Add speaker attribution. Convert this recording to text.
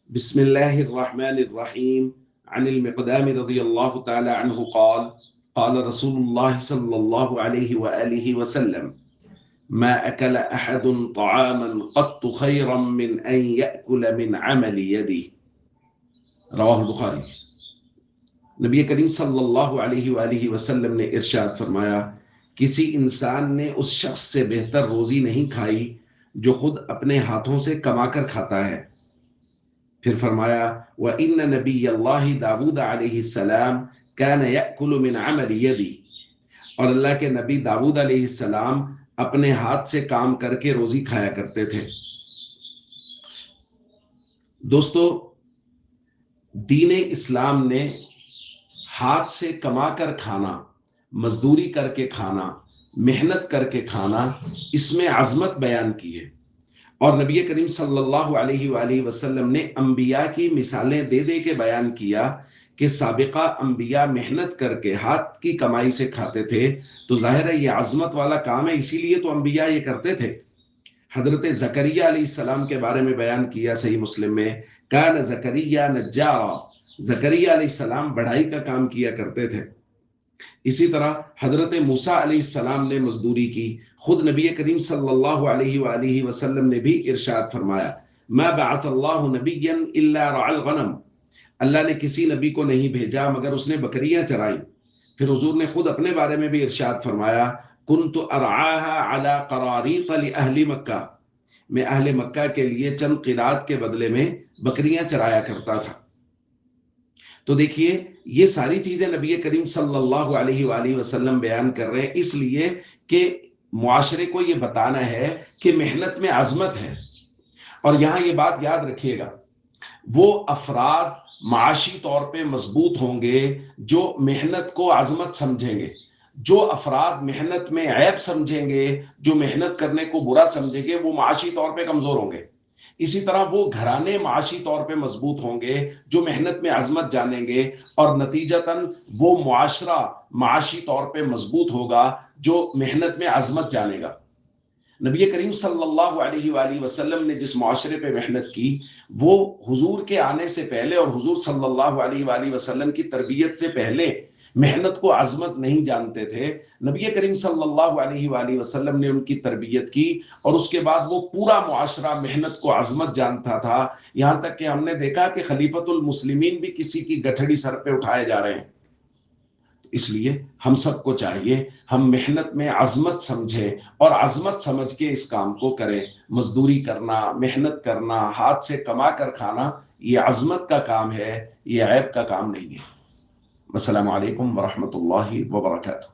Speaker 1: بسم الله الرحمن الرحيم. عن المقدام رضي الله تعالى عنه قال قال رسول الله صلى الله عليه وآله وسلم: ما أكل أحد طعاما قط خيرا من أن يأكل من عمل يده. رواہ البخاری۔ نبی کریم صلی اللہ علیہ وآلہ وسلم نے ارشاد فرمایا، کسی انسان نے اس شخص سے بہتر روزی نہیں کھائی جو خود اپنے ہاتھوں سے کما کر کھاتا ہے۔ پھر فرمایا، وَإِنَّ نَبِيَّ اللَّهِ داود علیہ السلام كَانَ يَأْكُلُ مِنْ عَمَلِ يَدِهِ، اور اللہ کے نبی داود علیہ السلام اپنے ہاتھ سے کام کر کے روزی کھایا کرتے تھے۔ دوستو، دین اسلام نے ہاتھ سے کما کر کھانا، مزدوری کر کے کھانا، محنت کر کے کھانا، اس میں عظمت بیان کی ہے۔ اور نبی کریم صلی اللہ علیہ وآلہ وسلم نے انبیاء کی مثالیں دے دے کے بیان کیا کہ سابقہ انبیاء محنت کر کے ہاتھ کی کمائی سے کھاتے تھے، تو ظاہر ہے یہ عظمت والا کام ہے، اسی لیے تو انبیاء یہ کرتے تھے۔ حضرت زکریہ علیہ السلام کے بارے میں بیان کیا صحیح مسلم میں، کان زکریا نجارا، زکریا علیہ السلام بڑھائی کا کام کیا کرتے تھے۔ اسی طرح حضرت موسیٰ علیہ السلام نے مزدوری کی۔ خود نبی کریم صلی اللہ علیہ وآلہ وسلم نے بھی ارشاد فرمایا، ما بعث اللہ نبیا الا رعى الغنم، اللہ نے کسی نبی کو نہیں بھیجا مگر اس نے بکریاں چرائی۔ پھر حضور نے خود اپنے بارے میں بھی ارشاد فرمایا، کنت ارعاها على قراريط لأہل مکہ، میں اہل مکہ کے لیے چند قیرات کے بدلے میں بکریاں چرایا کرتا تھا۔ تو دیکھیے، یہ ساری چیزیں نبی کریم صلی اللہ علیہ وآلہ وسلم بیان کر رہے ہیں اس لیے کہ معاشرے کو یہ بتانا ہے کہ محنت میں عظمت ہے۔ اور یہاں یہ بات یاد رکھیے گا، وہ افراد معاشی طور پہ مضبوط ہوں گے جو محنت کو عظمت سمجھیں گے۔ جو افراد محنت میں عیب سمجھیں گے، جو محنت کرنے کو برا سمجھیں گے، وہ معاشی طور پہ کمزور ہوں گے۔ اسی طرح وہ گھرانے معاشی طور پہ مضبوط ہوں گے جو محنت میں عظمت جانیں گے، اور نتیجتاً وہ معاشرہ معاشی طور پہ مضبوط ہوگا جو محنت میں عظمت جانے گا۔ نبی کریم صلی اللہ علیہ وآلہ وسلم نے جس معاشرے پہ محنت کی، وہ حضور کے آنے سے پہلے اور حضور صلی اللہ علیہ وآلہ وسلم کی تربیت سے پہلے محنت کو عظمت نہیں جانتے تھے۔ نبی کریم صلی اللہ علیہ وآلہ وسلم نے ان کی تربیت کی، اور اس کے بعد وہ پورا معاشرہ محنت کو عظمت جانتا تھا، یہاں تک کہ ہم نے دیکھا کہ خلیفۃ المسلمین بھی کسی کی گٹھڑی سر پہ اٹھائے جا رہے ہیں۔ اس لیے ہم سب کو چاہیے ہم محنت میں عظمت سمجھیں اور عظمت سمجھ کے اس کام کو کریں۔ مزدوری کرنا، محنت کرنا، ہاتھ سے کما کر کھانا، یہ عظمت کا کام ہے، یہ عیب کا کام نہیں ہے۔ السلام علیکم ورحمۃ اللہ وبرکاتہ۔